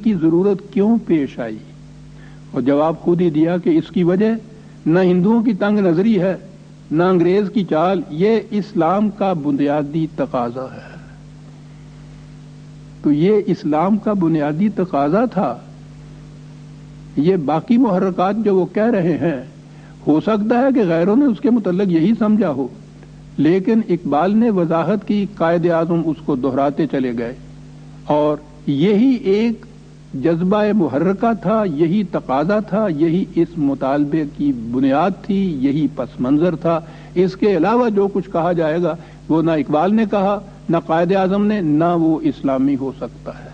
کی ضرورت کیوں پیش آئی؟ اور جواب خود ہی دیا کہ اس کی وجہ نہ ہندوؤں کی تنگ نظری ہے نہ انگریز کی چال، یہ اسلام کا بنیادی تقاضا ہے۔ تو یہ اسلام کا بنیادی تقاضا تھا۔ یہ باقی محرکات جو وہ کہہ رہے ہیں، ہو سکتا ہے کہ غیروں نے اس کے متعلق یہی سمجھا ہو، لیکن اقبال نے وضاحت کی، قائد اعظم اس کو دہراتے چلے گئے، اور یہی ایک جذبہ محرکہ تھا، یہی تقاضا تھا، یہی اس مطالبے کی بنیاد تھی، یہی پس منظر تھا۔ اس کے علاوہ جو کچھ کہا جائے گا وہ نہ اقبال نے کہا، نہ قائد اعظم نے، نہ وہ اسلامی ہو سکتا ہے۔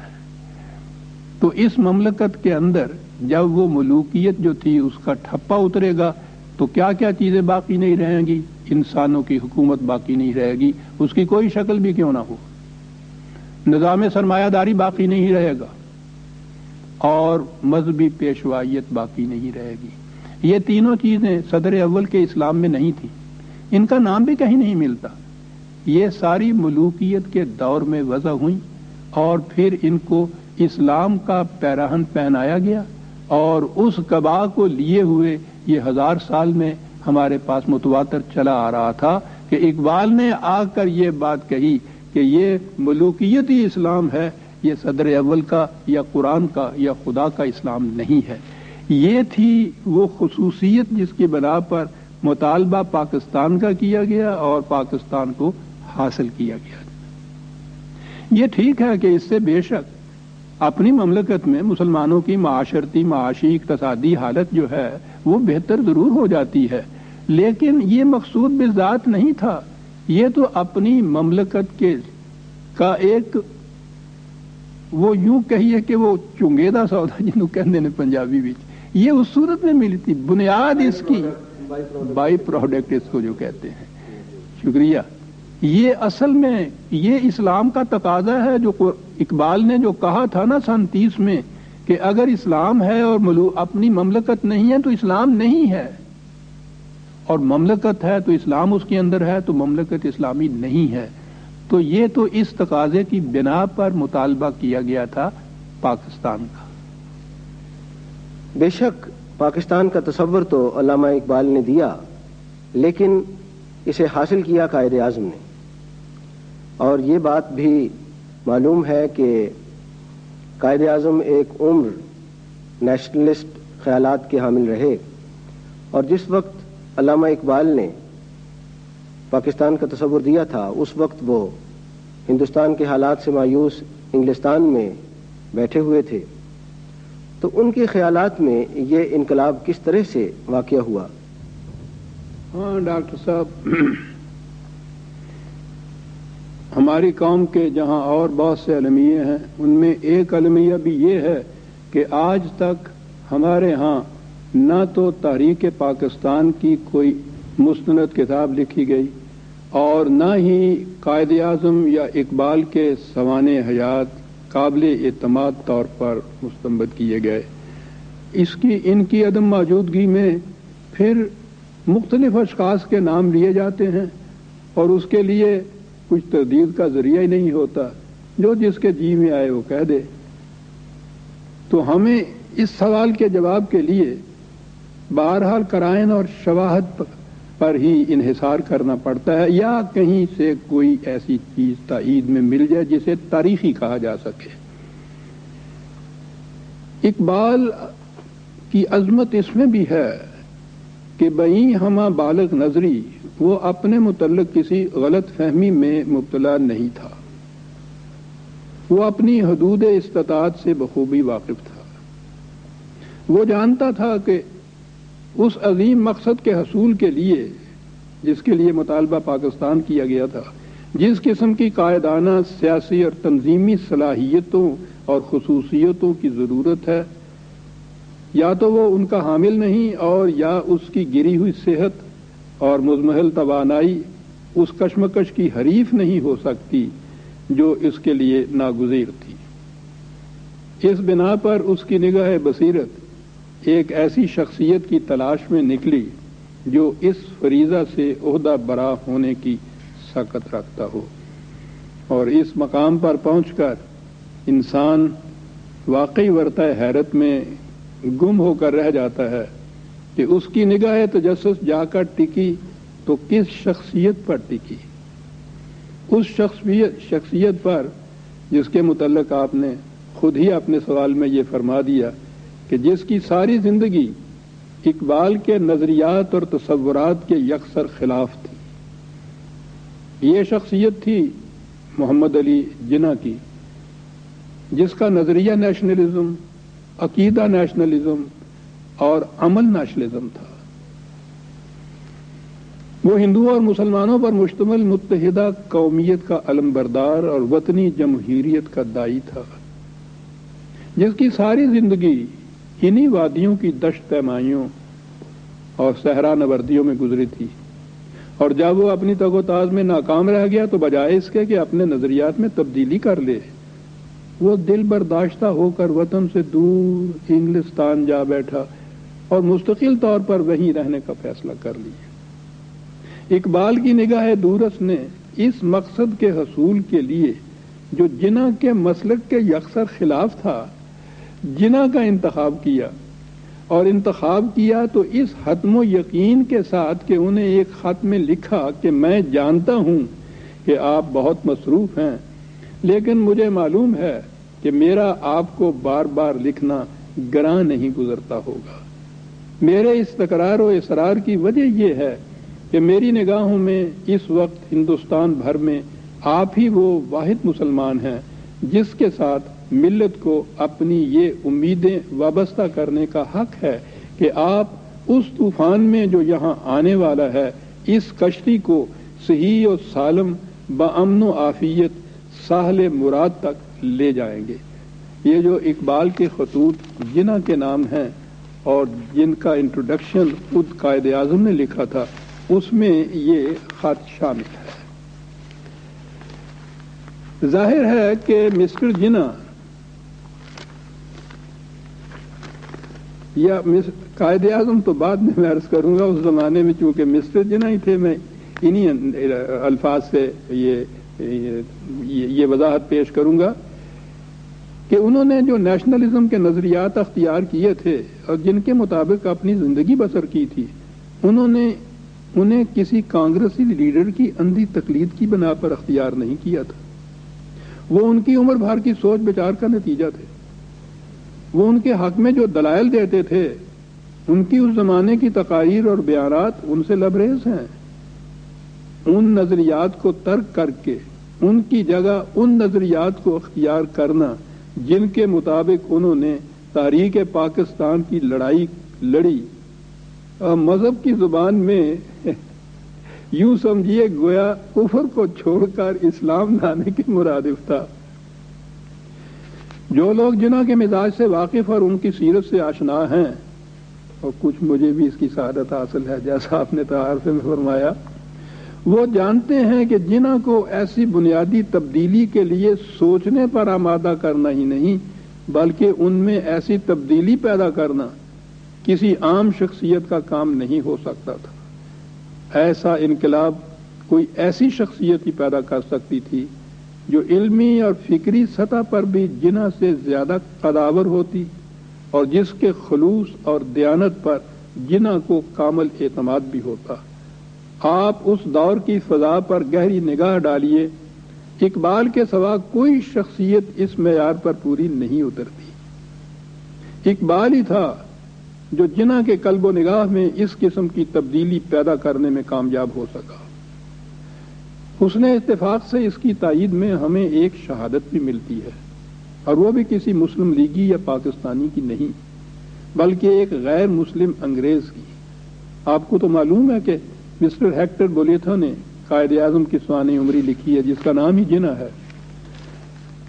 تو اس مملکت کے اندر جب وہ ملوکیت جو تھی اس کا ٹھپا اترے گا تو کیا کیا چیزیں باقی نہیں رہیں گی؟ انسانوں کی حکومت باقی نہیں رہے گی، اس کی کوئی شکل بھی کیوں نہ ہو۔ نظام سرمایہ داری باقی نہیں رہے گا، اور مذہبی پیشوائیت باقی نہیں رہے گی۔ یہ تینوں چیزیں صدر اول کے اسلام میں نہیں تھیں، ان کا نام بھی کہیں نہیں ملتا۔ یہ ساری ملوکیت کے دور میں وضع ہوئیں، اور پھر ان کو اسلام کا پیراہن پہنایا گیا، اور اس قبا کو لیے ہوئے یہ 1000 سال میں ہمارے پاس متواتر چلا آ رہا تھا کہ اقبال نے آ کر یہ بات کہی کہ یہ ملوکیت ہی اسلام ہے، یہ صدر اول کا یا قرآن کا یا خدا کا اسلام نہیں ہے۔ یہ تھی وہ خصوصیت جس کی بنا پر مطالبہ پاکستان کا کیا گیا اور پاکستان کو حاصل کیا گیا۔ یہ ٹھیک ہے کہ اس سے بے شک اپنی مملکت میں مسلمانوں کی معاشرتی، معاشی، اقتصادی حالت جو ہے وہ بہتر ضرور ہو جاتی ہے، لیکن یہ مقصود بذات نہیں تھا۔ یہ تو اپنی مملکت کا ایک وہ یوں کہیے کہ وہ چنگیدا سودا جنہوں کہتے ہیں پنجابی بھی، یہ اس صورت میں ملی تھی، بنیاد اس کی بائی پروڈکٹ اس کو جو کہتے ہیں۔ شکریہ۔ یہ اصل میں یہ اسلام کا تقاضا ہے، جو اقبال نے جو کہا تھا نا سن 30 میں کہ اگر اسلام ہے اور اپنی مملکت نہیں ہے تو اسلام نہیں ہے، اور مملکت ہے تو اسلام اس کے اندر ہے تو مملکت اسلامی نہیں ہے۔ تو یہ تو اس تقاضے کی بنا پر مطالبہ کیا گیا تھا پاکستان کا۔ بے شک پاکستان کا تصور تو علامہ اقبال نے دیا، لیکن اسے حاصل کیا قائد اعظم نے، اور یہ بات بھی معلوم ہے کہ قائد اعظم ایک عمر نیشنلسٹ خیالات کے حامل رہے، اور جس وقت علامہ اقبال نے پاکستان کا تصور دیا تھا اس وقت وہ ہندوستان کے حالات سے مایوس انگلستان میں بیٹھے ہوئے تھے۔ تو ان کے خیالات میں یہ انقلاب کس طرح سے واقع ہوا؟ ہاں ڈاکٹر صاحب، ہماری قوم کے جہاں اور بہت سے المیے ہیں، ان میں ایک المیہ بھی یہ ہے کہ آج تک ہمارے ہاں نہ تو تاریخ پاکستان کی کوئی مستند کتاب لکھی گئی، اور نہ ہی قائد اعظم یا اقبال کے سوانح حیات قابل اعتماد طور پر مستنبط کیے گئے۔ ان کی عدم موجودگی میں پھر مختلف اشخاص کے نام لیے جاتے ہیں، اور اس کے لیے کچھ تردید کا ذریعہ ہی نہیں ہوتا، جو جس کے جی میں آئے وہ کہہ دے۔ تو ہمیں اس سوال کے جواب کے لیے بہرحال قرائن اور شواہد پر ہی انحصار کرنا پڑتا ہے، یا کہیں سے کوئی ایسی چیز تائید میں مل جائے جسے تاریخی کہا جا سکے۔ اقبال کی عظمت اس میں بھی ہے کہ بہیں ہمہ بالغ نظری، وہ اپنے متعلق کسی غلط فہمی میں مبتلا نہیں تھا، وہ اپنی حدود استطاعت سے بخوبی واقف تھا۔ وہ جانتا تھا کہ اس عظیم مقصد کے حصول کے لیے جس کے لیے مطالبہ پاکستان کیا گیا تھا، جس قسم کی قائدانہ سیاسی اور تنظیمی صلاحیتوں اور خصوصیتوں کی ضرورت ہے، یا تو وہ ان کا حامل نہیں، اور یا اس کی گری ہوئی صحت اور مضمحل توانائی اس کشمکش کی حریف نہیں ہو سکتی جو اس کے لیے ناگزیر تھی۔ اس بنا پر اس کی نگاہ بصیرت ایک ایسی شخصیت کی تلاش میں نکلی جو اس فریضہ سے عہدہ برا ہونے کی سکت رکھتا ہو، اور اس مقام پر پہنچ کر انسان واقعی ورطہ حیرت میں گم ہو کر رہ جاتا ہے کہ اس کی نگاہ تجسس جا کر ٹکی تو کس شخصیت پر ٹکی؟ اس شخصیت پر جس کے متعلق آپ نے خود ہی اپنے سوال میں یہ فرما دیا کہ جس کی ساری زندگی اقبال کے نظریات اور تصورات کے یکسر خلاف تھی. یہ شخصیت تھی محمد علی جناح کی، جس کا نظریہ نیشنلزم، عقیدہ نیشنلزم اور عمل نیشنلزم تھا. وہ ہندوؤں اور مسلمانوں پر مشتمل متحدہ قومیت کا علم بردار اور وطنی جمہوریت کا داعی تھا، جس کی ساری زندگی انہی وادیوں کی دشت پیمائیوں اور صحرا نوردیوں میں گزری تھی. اور جب وہ اپنی تگ و تاز میں ناکام رہ گیا تو بجائے اس کے کہ اپنے نظریات میں تبدیلی کر لے، وہ دل برداشتہ ہو کر وطن سے دور انگلستان جا بیٹھا اور مستقل طور پر وہیں رہنے کا فیصلہ کر لیا. اقبال کی نگاہ دورس نے اس مقصد کے حصول کے لیے جو جناح کے مسلک کے یکسر خلاف تھا، جناح کا انتخاب کیا، اور انتخاب کیا تو اس حتم و یقین کے ساتھ کہ انہیں ایک خط میں لکھا کہ میں جانتا ہوں کہ آپ بہت مصروف ہیں، لیکن مجھے معلوم ہے کہ میرا آپ کو بار بار لکھنا گراں نہیں گزرتا ہوگا. میرے اس تکرار و اصرار کی وجہ یہ ہے کہ میری نگاہوں میں اس وقت ہندوستان بھر میں آپ ہی وہ واحد مسلمان ہیں جس کے ساتھ ملت کو اپنی یہ امیدیں وابستہ کرنے کا حق ہے کہ آپ اس طوفان میں جو یہاں آنے والا ہے اس کشتی کو صحیح و سالم بامن و عافیت ساحل مراد تک لے جائیں گے. یہ جو اقبال کے خطوط جناح کے نام ہیں اور جن کا انٹروڈکشن خود قائد اعظم نے لکھا تھا، اس میں یہ خط شامل ہے. ظاہر ہے کہ مسٹر جناح یا قائد اعظم تو بعد میں عرض کروں گا، اس زمانے میں چونکہ مسٹر جناح ہی تھے، میں انہی الفاظ سے یہ وضاحت پیش کروں گا کہ انہوں نے جو نیشنلزم کے نظریات اختیار کیے تھے اور جن کے مطابق اپنی زندگی بسر کی تھی، انہیں کسی کانگریسی لیڈر کی اندھی تقلید کی بنا پر اختیار نہیں کیا تھا. وہ ان کی عمر بھر کی سوچ بچار کا نتیجہ تھے. وہ ان کے حق میں جو دلائل دیتے تھے، ان کی اس زمانے کی تقاریر اور بیانات ان سے لبریز ہیں. ان نظریات کو ترک کر کے ان کی جگہ ان نظریات کو اختیار کرنا جن کے مطابق انہوں نے تحریک پاکستان کی لڑائی لڑی، مذہب کی زبان میں یوں سمجھیے گویا کفر کو چھوڑ کر اسلام لانے کے مرادف تھا. جو لوگ جناح کے مزاج سے واقف اور ان کی سیرت سے آشنا ہیں، اور کچھ مجھے بھی اس کی سعادت حاصل ہے جیسا آپ نے تعارف میں فرمایا، وہ جانتے ہیں کہ جناح کو ایسی بنیادی تبدیلی کے لیے سوچنے پر آمادہ کرنا ہی نہیں بلکہ ان میں ایسی تبدیلی پیدا کرنا کسی عام شخصیت کا کام نہیں ہو سکتا تھا. ایسا انقلاب کوئی ایسی شخصیت ہی پیدا کر سکتی تھی جو علمی اور فکری سطح پر بھی جناح سے زیادہ قداور ہوتی اور جس کے خلوص اور دیانت پر جناح کو کامل اعتماد بھی ہوتا. آپ اس دور کی فضا پر گہری نگاہ ڈالیے، اقبال کے سوا کوئی شخصیت اس معیار پر پوری نہیں اترتی. اقبال ہی تھا جو جناح کے قلب و نگاہ میں اس قسم کی تبدیلی پیدا کرنے میں کامیاب ہو سکا. حسن اتفاق سے اس کی تائید میں ہمیں ایک شہادت بھی ملتی ہے، اور وہ بھی کسی مسلم لیگی یا پاکستانی کی نہیں بلکہ ایک غیر مسلم انگریز کی. آپ کو تو معلوم ہے کہ مسٹر ہیکٹر بولیتھا نے قائد اعظم کی سوانح عمری لکھی ہے جس کا نام ہی جناح ہے.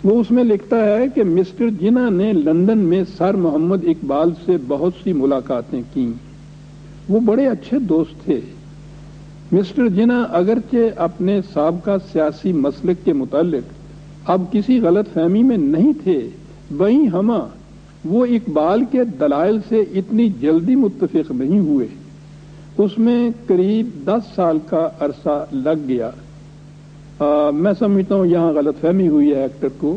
وہ اس میں لکھتا ہے کہ مسٹر جناح نے لندن میں سر محمد اقبال سے بہت سی ملاقاتیں کیں. وہ بڑے اچھے دوست تھے. مسٹر جناح اگرچہ اپنے سابقہ سیاسی مسلک کے متعلق اب کسی غلط فہمی میں نہیں تھے، وہیں ہمہ وہ اقبال کے دلائل سے اتنی جلدی متفق نہیں ہوئے. اس میں قریب 10 سال کا عرصہ لگ گیا. میں سمجھتا ہوں یہاں غلط فہمی ہوئی ہے ایکٹر کو.